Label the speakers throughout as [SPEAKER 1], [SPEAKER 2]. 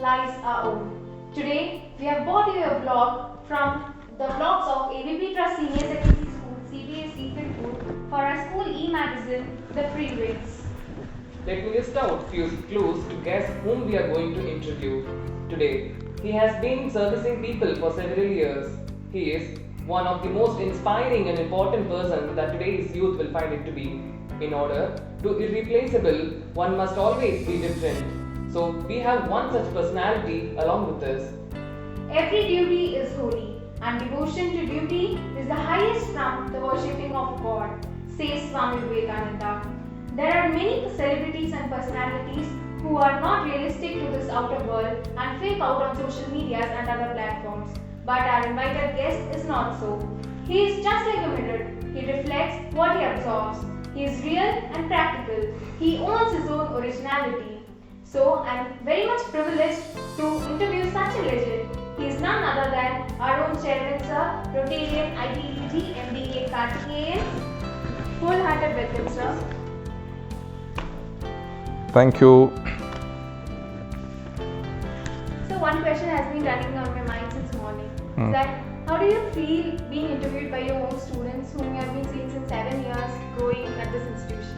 [SPEAKER 1] lies our own. Today, we have brought you a vlog from the vlogs of AVP Trust Senior Secondary School, CBSE Firpur, for our school e-magazine, The Free Wings.
[SPEAKER 2] Let me list out few clues to guess whom we are going to interview today. He has been servicing people for several years. He is one of the most inspiring and important person that today's youth will find it to be. In order to irreplaceable, one must always be different. So we have one such personality along with us.
[SPEAKER 1] Every duty is holy, and devotion to duty is the highest from the worshipping of God, says Swami Vivekananda. There are many celebrities and personalities who are not realistic to this outer world and fake out on social medias and other platforms. But our invited guest is not so. He is just like a mirror. He reflects what he absorbs. He is real and practical. He owns his own originality. So I am very much privileged to interview such a legend. He is none other than our own chairman, sir, Rotarian ITEG MBA Karthikeyan. Wholehearted welcome, sir.
[SPEAKER 3] Thank you.
[SPEAKER 1] So one question has been running on my mind since morning. That how do you feel being interviewed by your own students whom you have been seeing since 7 years growing at this institution?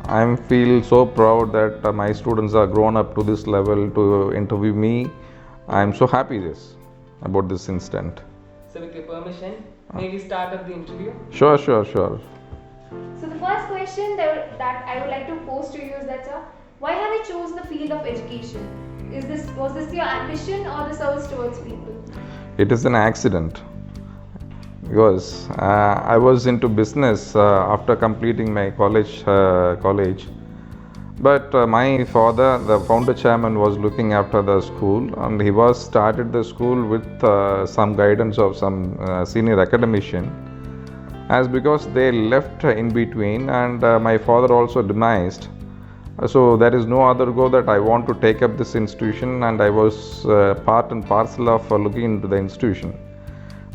[SPEAKER 3] I feel so proud that my students are grown up to this level to interview me. I am so happy about this incident.
[SPEAKER 2] So with your permission, may we start up the interview?
[SPEAKER 3] Sure.
[SPEAKER 1] So the first question that I would like to pose to you is that, sir, why have you chosen the field of education? Was this your ambition or the service towards people?
[SPEAKER 3] It is an accident because I was into business after completing my college. But my father, the founder chairman, was looking after the school, and he was started the school with some guidance of some senior academician. As because they left in between, and my father also demised. So there is no other go that I want to take up this institution, and I was part and parcel of looking into the institution.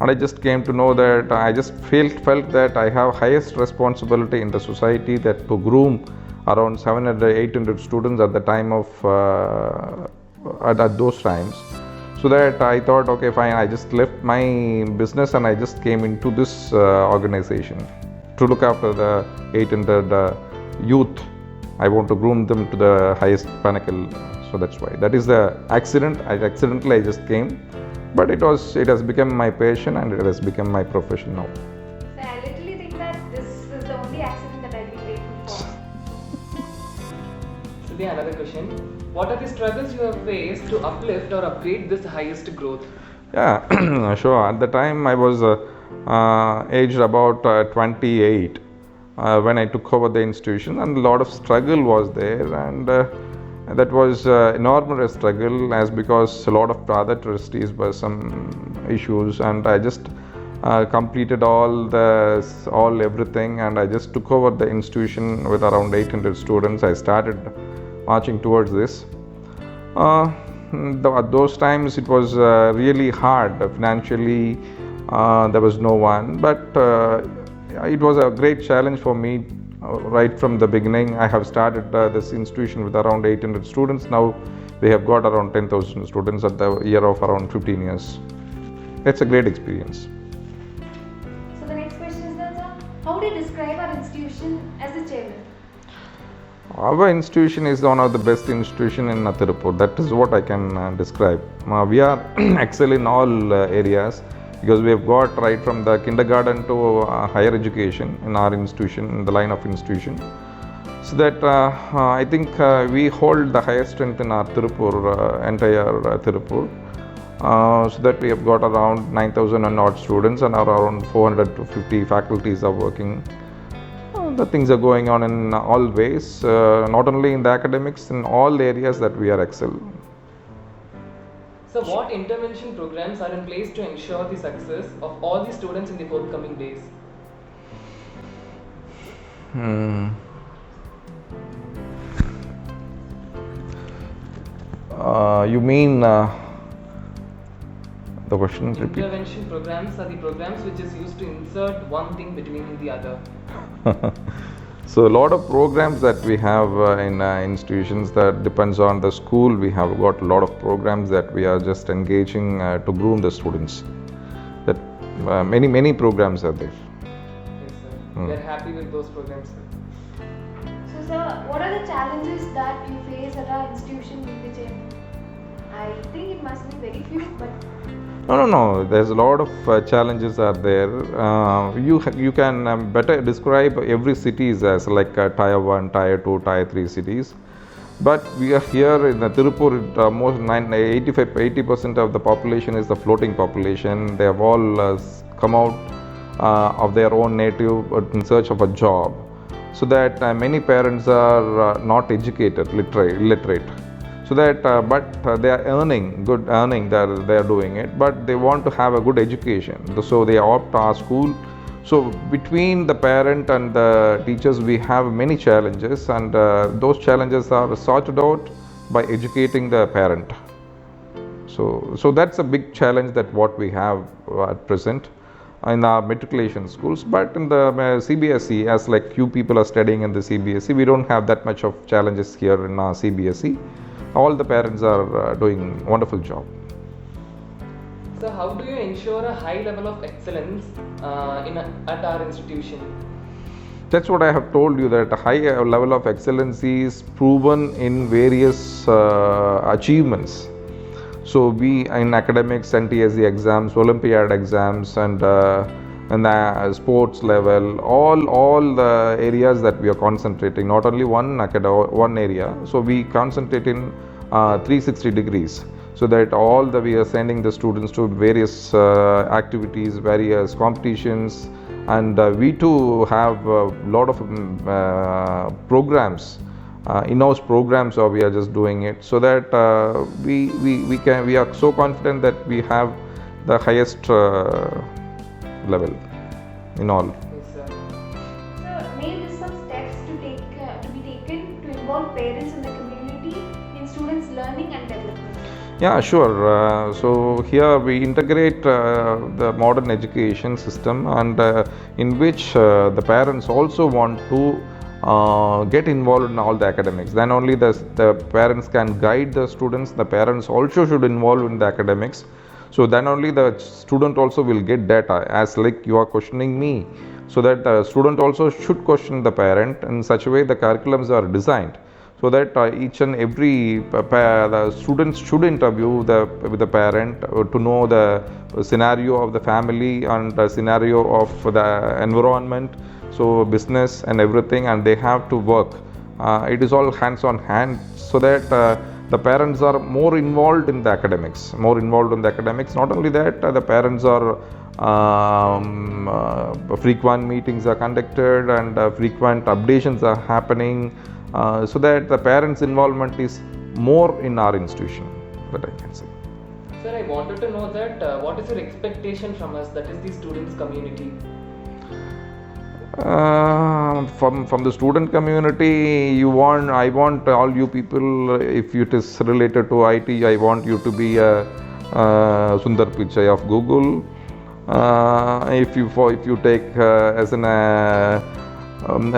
[SPEAKER 3] And I just came to know that I just felt that I have highest responsibility in the society, that to groom around 700-800 students at the time of at those times. So that I thought, okay, fine, I just left my business and I just came into this organization to look after the 800 youth. I want to groom them to the highest pinnacle. So that's why. That is the accident. I just came. But it has become my passion and it has become my profession now.
[SPEAKER 1] So I literally think that this is the only accident that I'll be grateful for.
[SPEAKER 2] So then another question. What are the struggles you have faced to uplift or upgrade this highest growth?
[SPEAKER 3] Yeah, sure. At the time I was aged about 28 when I took over the institution, and a lot of struggle was there, and that was enormous struggle, as because a lot of other trustees were some issues, and I just completed everything, and I just took over the institution with around 800 students. I started marching towards this. At those times it was really hard financially. There was no one, but it was a great challenge for me. Right from the beginning, I have started this institution with around 800 students. Now we have got around 10,000 students at the year of around 15 years. It's a great experience.
[SPEAKER 1] So the next question is that, sir, how would you describe our institution as the chairman?
[SPEAKER 3] Our institution is one of the best institutions in Tirupur. That is what I can describe. We are excel in all areas, because we have got right from the kindergarten to higher education in our institution, in the line of institution. So that I think we hold the highest strength in our Tirupur, entire Tirupur. So that we have got around 9,000 and odd students, and around 400 to 50 faculties are working. The things are going on in all ways, not only in the academics, in all areas that we are excel.
[SPEAKER 2] So what intervention programs are in place to ensure the success of all the students in the forthcoming days?
[SPEAKER 3] You mean the question? Repeat. So a lot of programs that we have in institutions that depends on the school. We have got a lot of programs that we are just engaging to groom the students. That many programs are there.
[SPEAKER 2] Yes, sir.
[SPEAKER 3] Hmm.
[SPEAKER 2] We are happy with those programs, sir.
[SPEAKER 1] So, sir, what are the challenges that you face at our institution, UPJ? I think it must be very few, but
[SPEAKER 3] No. There's a lot of challenges are there. You can better describe every cities as like tier 1, tier 2, tier 3 cities. But we are here in Tirupur. Most 80% of the population is the floating population. They have all come out of their own native in search of a job. So that many parents are not educated, illiterate. So that they are earning good earning, that they are doing it, but they want to have a good education, so they opt our school. So between the parent and the teachers we have many challenges, and those challenges are sorted out by educating the parent. So that's a big challenge that what we have at present in our matriculation schools. But in the CBSE, as like few people are studying in the CBSE, we don't have that much of challenges here in our CBSE. All the parents are doing wonderful job.
[SPEAKER 2] So how do you ensure a high level of excellence at our institution?
[SPEAKER 3] That's what I have told you, that a high level of excellence is proven in various achievements. So we in academics, NTSE exams, Olympiad exams, and the sports level, all the areas that we are concentrating, not only one area. So we concentrate in 360 degrees, so that we are sending the students to various activities, various competitions, and we too have a lot of programs, in-house programs, or we are just doing it, so that we are so confident that we have the highest level in all.
[SPEAKER 2] Yes, sir.
[SPEAKER 1] sir, may you list some steps to be taken to involve parents in the community in students' learning and development?
[SPEAKER 3] Yeah, sure. So here we integrate the modern education system, and in which the parents also want to get involved in all the academics. Then only the parents can guide the students. The parents also should involve in the academics. So then only the student also will get data, as like you are questioning me. So that the student also should question the parent. In such a way the curriculums are designed, so that each and every the students should interview with the parent to know the scenario of the family and the scenario of the environment, so business and everything, and they have to work. It is all hands on hand, so that the parents are more involved in the academics. Not only that, the parents are frequent meetings are conducted, and frequent updations are happening, so that the parents' involvement is more in our institution, that I can say.
[SPEAKER 2] Sir, I wanted to know that what is your expectation from us, that is the students community?
[SPEAKER 3] From the student community, I want all you people, if it is related to IT, I want you to be a Sundar Pichai of Google. If you take as a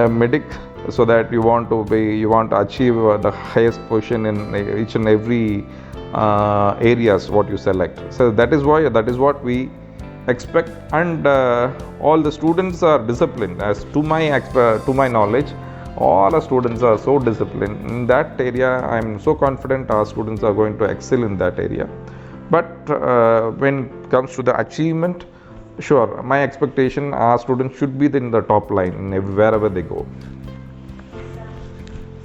[SPEAKER 3] medic, so that you want to achieve the highest position in each and every areas what you select. So that is what we expect, and all the students are disciplined. As to my knowledge, all our students are so disciplined in that area. I am so confident our students are going to excel in that area. But when it comes to the achievement, sure, my expectation, our students should be in the top line wherever they go.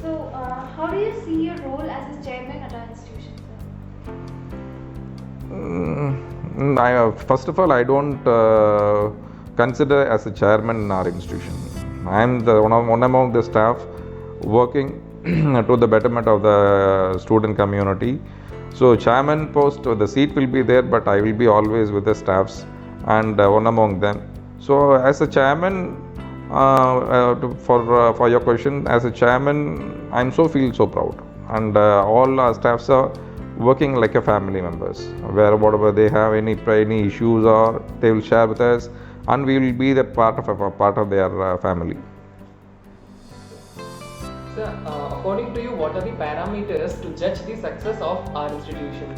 [SPEAKER 1] So, how do you see your role as a chairman at our institution, sir?
[SPEAKER 3] First of all, I don't consider as a chairman in our institution. I am the one among the staff working to the betterment of the student community. So chairman post, the seat will be there, but I will be always with the staffs and one among them. So as a chairman, for your question, as a chairman, I feel so proud, and all our staffs are working like a family members. Whatever they have any issues, or they will share with us, and we will be the part of their family.
[SPEAKER 2] Sir, according to you, what are the parameters to judge the success of our institution?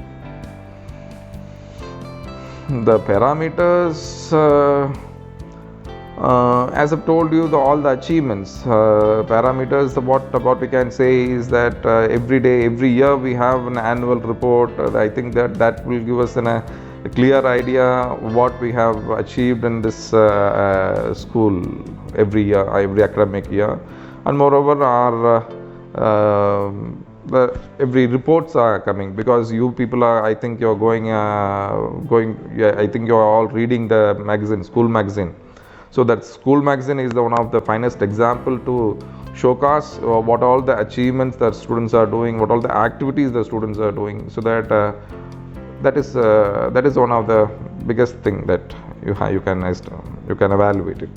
[SPEAKER 3] The parameters, as I've told you, all the achievements, parameters, what we can say is that every day, every year we have an annual report. I think that will give us a clear idea what we have achieved in this school every year, every academic year. And moreover, every reports are coming, because you people are, I think you're going, yeah, I think you're all reading the magazine, school magazine. So that school magazine is one of the finest example to showcase what all the achievements that students are doing, what all the activities the students are doing. So that is one of the biggest thing that you can evaluate it.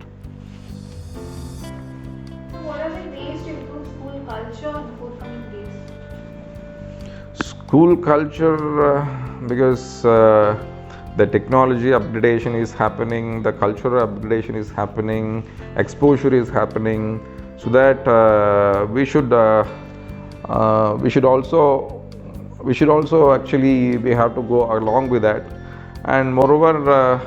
[SPEAKER 1] So what are the ways to improve school culture in the forthcoming days?
[SPEAKER 3] School culture, because the technology upgradation is happening, the cultural upgradation is happening, exposure is happening, so that we should also actually we have to go along with that. And moreover,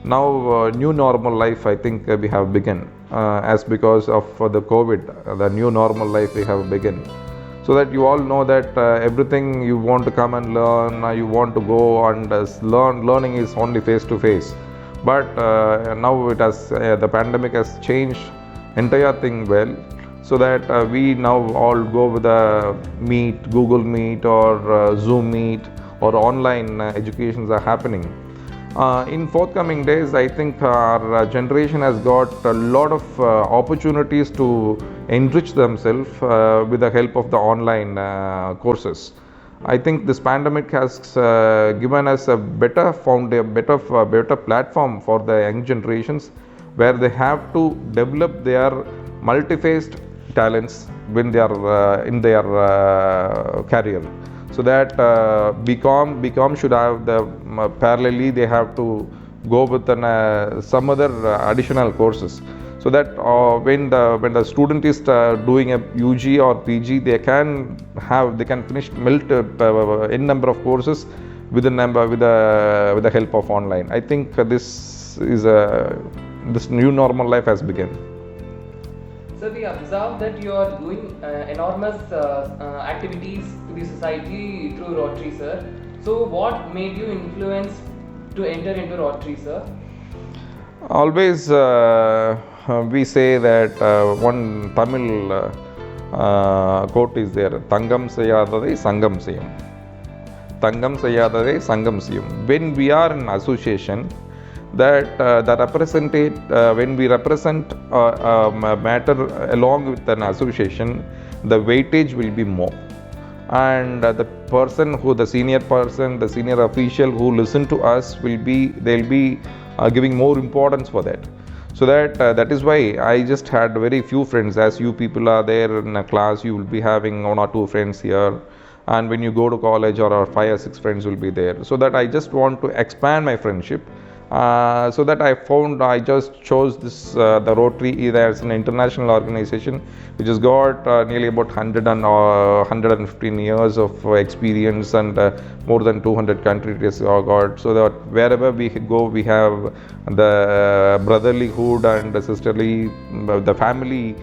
[SPEAKER 3] now new normal life, I think we have begun, as because of the COVID, the new normal life we have begun. So that you all know that everything you want to come and learn, you want to go and learning is only face to face. But now it has the pandemic has changed entire thing well, so that we now all go with a Meet, Google Meet, or Zoom Meet, or online educations are happening. In forthcoming days, I think our generation has got a lot of opportunities to enrich themselves with the help of the online courses. I think this pandemic has given us a better platform for the young generations, where they have to develop their multi-faced talents when they are in their career. So that BCom should have the parallelly they have to go with some other additional courses, so that when the student is doing a UG or PG, they can finish n number of courses with the help of online. I think this new normal life has begun.
[SPEAKER 2] So we observe that you are doing enormous activities to the society through Rotary, sir. So what made you influenced to enter into Rotary, sir?
[SPEAKER 3] Always we say that one Tamil quote is there: Tangam Seyadade Sangam Seyam. Tangam Seyadade Sangam Seyam. When we are in association, when we represent a matter along with an association, the weightage will be more, and the senior official who listen to us they'll be giving more importance for that. So that is why I just had very few friends. As you people are there in a class, you will be having 1 or 2 friends here, and when you go to college, or 5 or 6 friends will be there. So that I just want to expand my friendship. So that I just chose this the Rotary as an international organization which has got nearly about 115 years of experience, and more than 200 countries got. So that wherever we go, we have the brotherlyhood and the sisterly, the family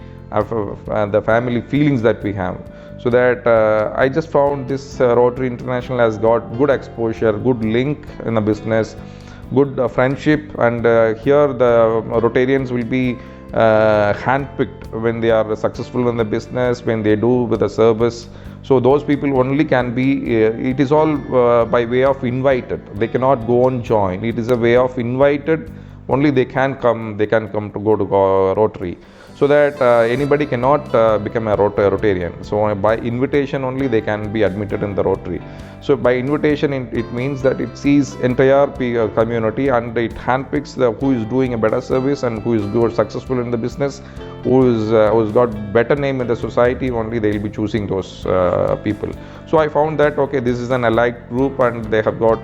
[SPEAKER 3] feelings that we have. So that I just found this Rotary International has got good exposure, good link in the business, good friendship, and here the Rotarians will be handpicked when they are successful in the business, when they do with the service. So those people only can be, it is all by way of invited. They cannot go and join. It is a way of invited. Only they can come to go to Rotary. So that anybody cannot become a Rotarian. So by invitation only they can be admitted in the Rotary. So by invitation, it means that it sees entire community, and it handpicks who is doing a better service and who is good, successful in the business, who's got better name in the society. Only they will be choosing those people. So I found that okay, this is an allied group, and they have got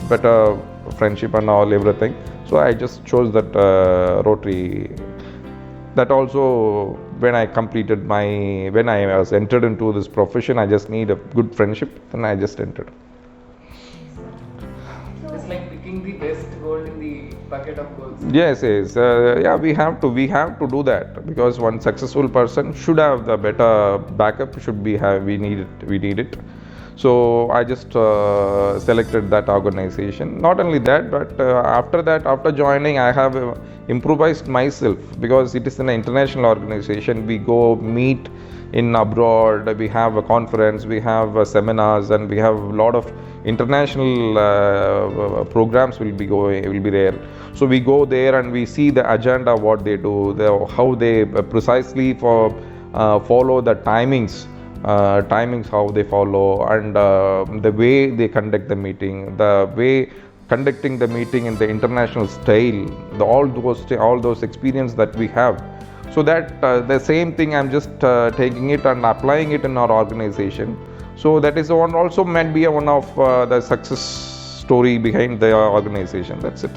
[SPEAKER 3] better friendship and everything. So I just chose that Rotary that also, when I completed when I was entered into this profession, I just need a good friendship, and I just entered.
[SPEAKER 2] It's like picking the best gold in the bucket of golds.
[SPEAKER 3] Yes, yes. Yeah, we have to do that, because one successful person should have the better backup. We need it. So I just selected that organization. Not only that, but after joining, I have improvised myself, because it is an international organization. We go meet in abroad, we have a conference, we have seminars, and we have a lot of international programs will be there. So we go there and we see the agenda, what they do, how they precisely follow the timings, how they follow, and the way they conduct the meeting, the way conducting the meeting in the international style, all those experience that we have. So that the same thing, I'm just taking it and applying it in our organization. So that is one also might be one of the success story behind the organization. That's it.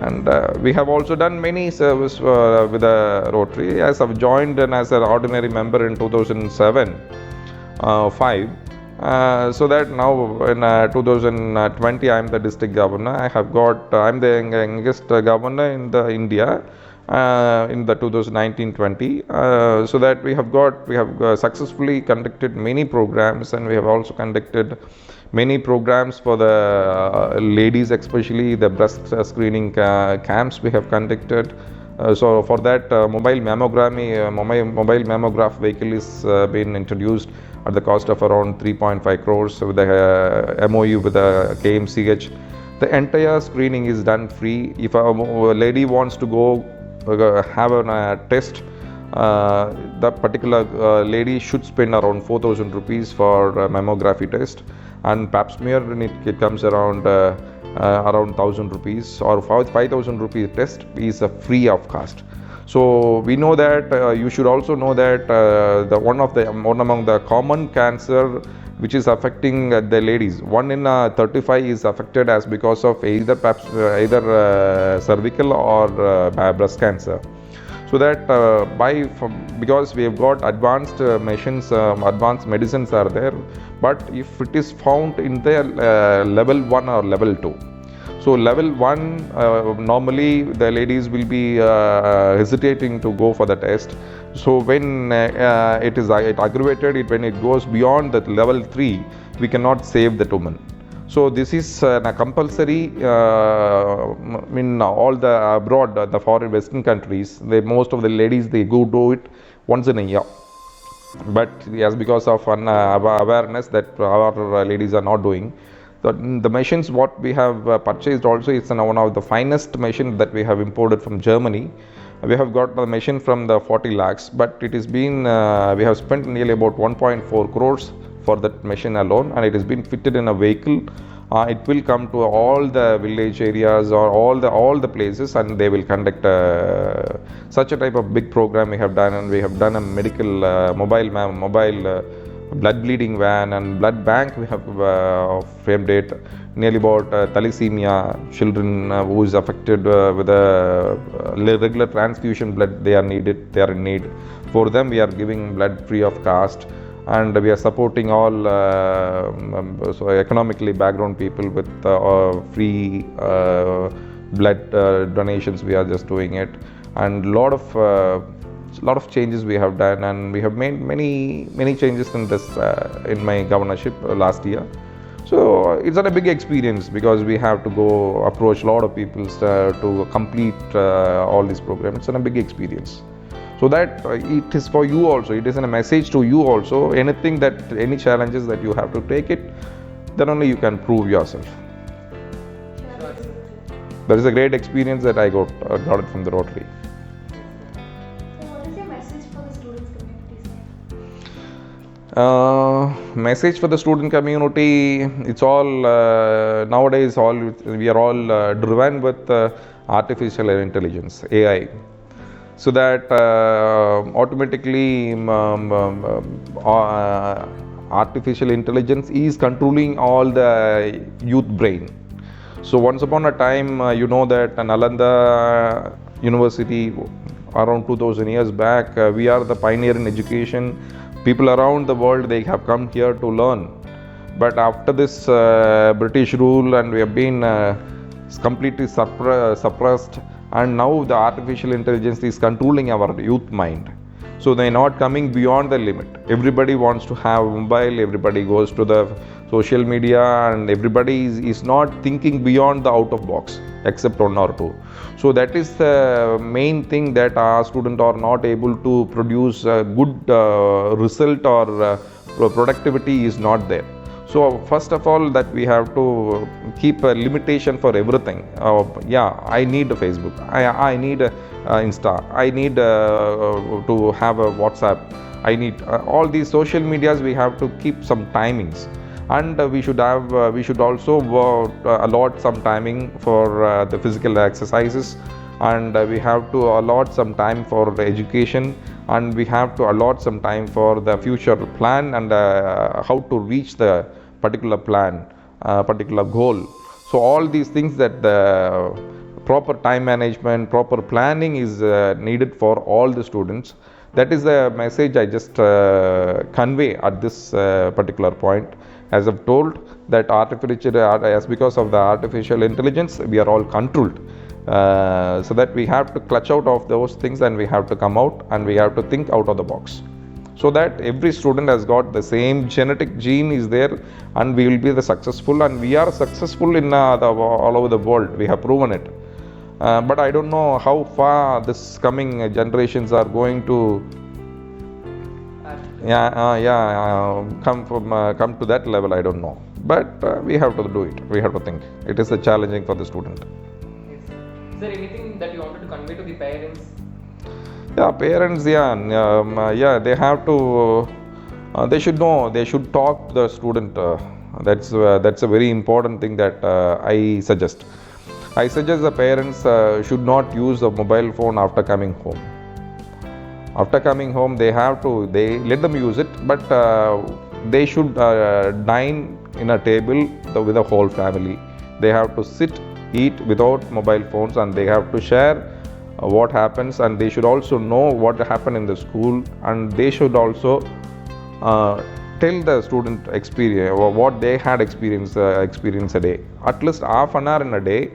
[SPEAKER 3] And we have also done many service with the Rotary. As I've joined and as an ordinary member in 2007, 5. So that now in 2020 I am the district governor. I'm the youngest governor in the India in the 2019-20. So that we have successfully conducted many programs, and we have also conducted many programs for the ladies, especially the breast screening camps we have conducted. So for that, mobile mammograph vehicle is been introduced at the cost of around 3.5 crores with the MOU with the KMCH. The entire screening is done free. If a lady wants to go have a test, the particular lady should spend around 4,000 rupees for mammography test, and pap smear, it comes around 1,000 rupees, or 5,000 rupees test is free of cost. So we know that you should also know that one among the common cancer which is affecting the ladies, 1 in 35 is affected as because of either cervical or breast cancer. So that because we have got advanced machines, advanced medicines are there, but if it is found in the level 1 or level 2. So level 1, normally the ladies will be hesitating to go for the test. So when it aggravated, when it goes beyond that level 3, we cannot save the woman. So this is a compulsory in all the abroad, the foreign Western countries. Most of the ladies, they go do it once in a year. But yes, because of awareness that our ladies are not doing. The machines what we have purchased also, it's one of the finest machine that we have imported from Germany. We have got the machine from the 40 lakhs, but it has been we have spent nearly about 1.4 crores for that machine alone, and it has been fitted in a vehicle. It will come to all the village areas or all the places, and they will conduct such a type of big program we have done. And we have done a medical mobile blood bleeding van and blood bank. We have framed it nearly about thalassemia children who is affected with a regular transfusion blood. They are in need. For them, we are giving blood free of cost, and we are supporting all so economically background people with free blood donations. We are just doing it, and lot of changes we have done, and we have made many changes in this in my governorship last year. So it's not a big experience, because we have to go approach a lot of people to complete all these programs. It's not a big experience. So that it is for you also. It is a message to you also. Any challenges that you have to take it, then only you can prove yourself. That is a great experience that I got it from the Rotary. Message for the student community, it's all nowadays we are all driven with artificial intelligence, AI, so that automatically artificial intelligence is controlling all the youth brain. So once upon a time, you know that Nalanda University around 2000 years back. We are the pioneer in education. People around the world, they have come here to learn. But after this British rule, and we have been completely suppressed, and now the artificial intelligence is controlling our youth mind. So they're not coming beyond the limit. Everybody wants to have mobile, everybody goes to the social media, and everybody is not thinking beyond the out of box except one or two. So that is the main thing, that our students are not able to produce a good result, or productivity is not there. So first of all, that we have to keep a limitation for everything. I need a Facebook, I need a Insta, I need to have a WhatsApp, I need all these social medias. We have to keep some timings, and we should also allot some timing for the physical exercises, and we have to allot some time for the education, and we have to allot some time for the future plan, and how to reach the particular plan, particular goal. So all these things, that the proper time management, proper planning is needed for all the students. That is the message I just convey at this particular point. As I've told, that as because of the artificial intelligence, we are all controlled. So that we have to clutch out of those things, and we have to come out, and we have to think out of the box, so that every student has got the same genetic gene is there, and we will be the successful, and we are successful in all over the world. We have proven it. But I don't know how far this coming generations are going to come to that level. I don't know, but we have to do it. We have to think. It is challenging for the student.
[SPEAKER 2] Yes. Is there anything that you wanted to convey to the parents?
[SPEAKER 3] Parents, they have to, they should know, they should talk to the student. That's a very important thing that I suggest. I suggest the parents should not use a mobile phone after coming home. After coming home, they let them use it, but they should dine in a table with the whole family. They have to sit, eat without mobile phones, and they have to share what happens, and they should also know what happened in the school, and they should also tell the student experience, or what they had experience a day, at least half an hour in a day,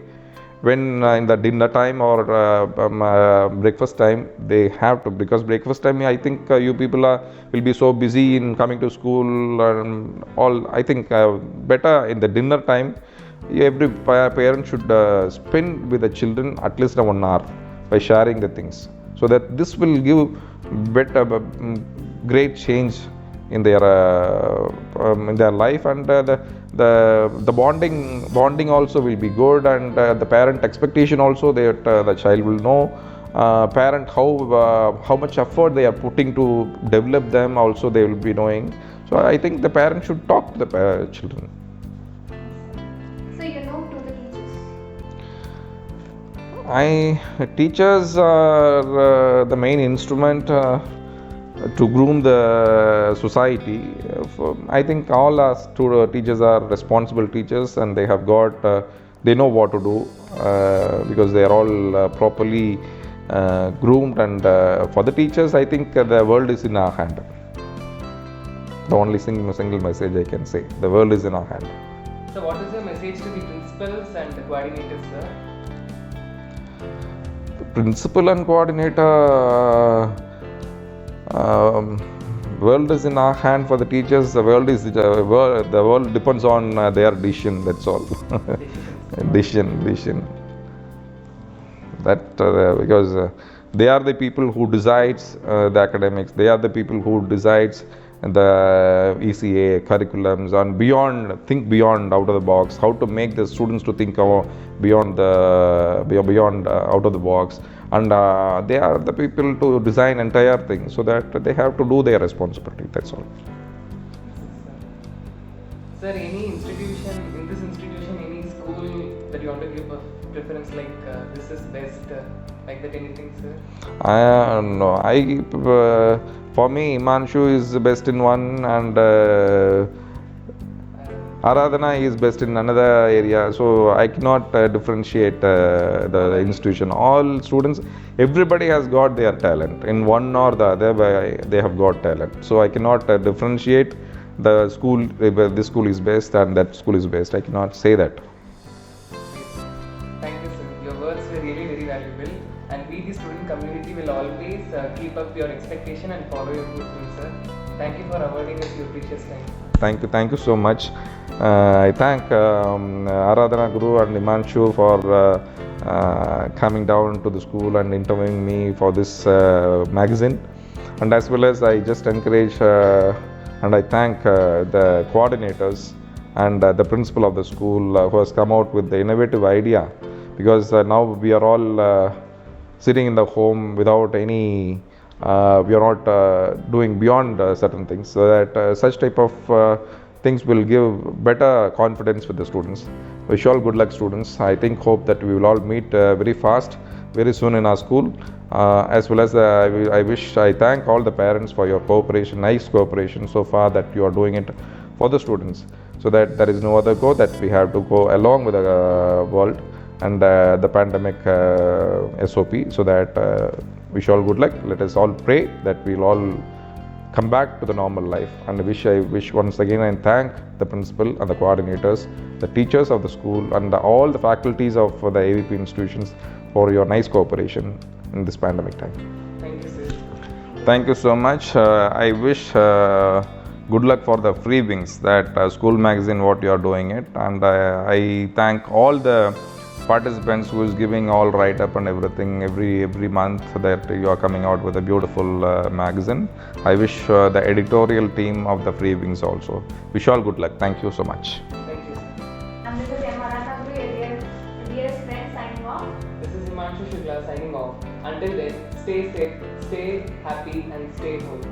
[SPEAKER 3] when in the dinner time or breakfast time. They have to, because breakfast time, I think you people will be so busy in coming to school and all. I think better in the dinner time, every parent should spend with the children at least 1 hour by sharing the things, so that this will give better great change in their life, and the bonding also will be good, and the parent expectation also, that the child will know parent how much effort they are putting to develop them, also they will be knowing. So I think the parent should talk to the children.
[SPEAKER 1] So you know to the teachers.
[SPEAKER 3] Teachers are the main instrument to groom the society. I think all our teachers are responsible teachers, and they have got, they know what to do, because they are all properly groomed. And for the teachers, I think the world is in our hand. The only single message I can say, the world is in our hand.
[SPEAKER 2] So what is your message to the principals and the coordinators, sir?
[SPEAKER 3] The principal and coordinator, world is in our hand. For the teachers, the world depends on their decision. That's all. decision. That because they are the people who decides the academics. They are the people who decides the ECA curriculums, and think beyond, out of the box. How to make the students to think beyond out of the box. And they are the people to design entire thing, so that they have to do their responsibility. That's all.
[SPEAKER 2] Sir, any institution, in this institution, any school that you want to give a preference, like this is best, like that, anything, sir?
[SPEAKER 3] For me, Himanshu is the best in one, and Aradhana is best in another area, so I cannot differentiate the institution. All students, everybody has got their talent in one or the other way. They have got talent, so I cannot differentiate the school. This school is best and that school is best. I cannot say that.
[SPEAKER 2] Thank you, sir. Your words were really very valuable, and we, the student community, will always keep up your expectation and follow your footprints, sir. Thank you for awarding us your precious time.
[SPEAKER 3] Thank you so much. I thank Aradhana Guru and Imanshu for coming down to the school and interviewing me for this magazine. And as well as I just encourage and I thank the coordinators and the principal of the school who has come out with the innovative idea, because now we are all sitting in the home without any we are not doing beyond certain things, so that such type of things will give better confidence with the students. Wish you all good luck, students. I hope that we will all meet very fast, very soon in our school. As well as I thank all the parents for your cooperation, nice cooperation so far, that you are doing it for the students, so that there is no other go, that we have to go along with the world and the pandemic SOP, so that wish you all good luck. Let us all pray that we'll all come back to the normal life. And I wish once again and thank the principal and the coordinators, the teachers of the school, and all the faculties of the AVP institutions for your nice cooperation in this pandemic time.
[SPEAKER 2] Thank you, sir.
[SPEAKER 3] Thank you so much. I wish good luck for the Free Wings, that school magazine what you are doing it, and I thank all the participants who is giving all write up and everything every month, that you are coming out with a beautiful magazine. I wish the editorial team of the Free Wings also. Wish all good luck. Thank you so much.
[SPEAKER 2] Thank you, sir.
[SPEAKER 1] And this is Aradhana Guru, your dearest friend, signing off.
[SPEAKER 2] This is Himanshu Shukla signing off. Until then, stay safe, stay happy, and stay home.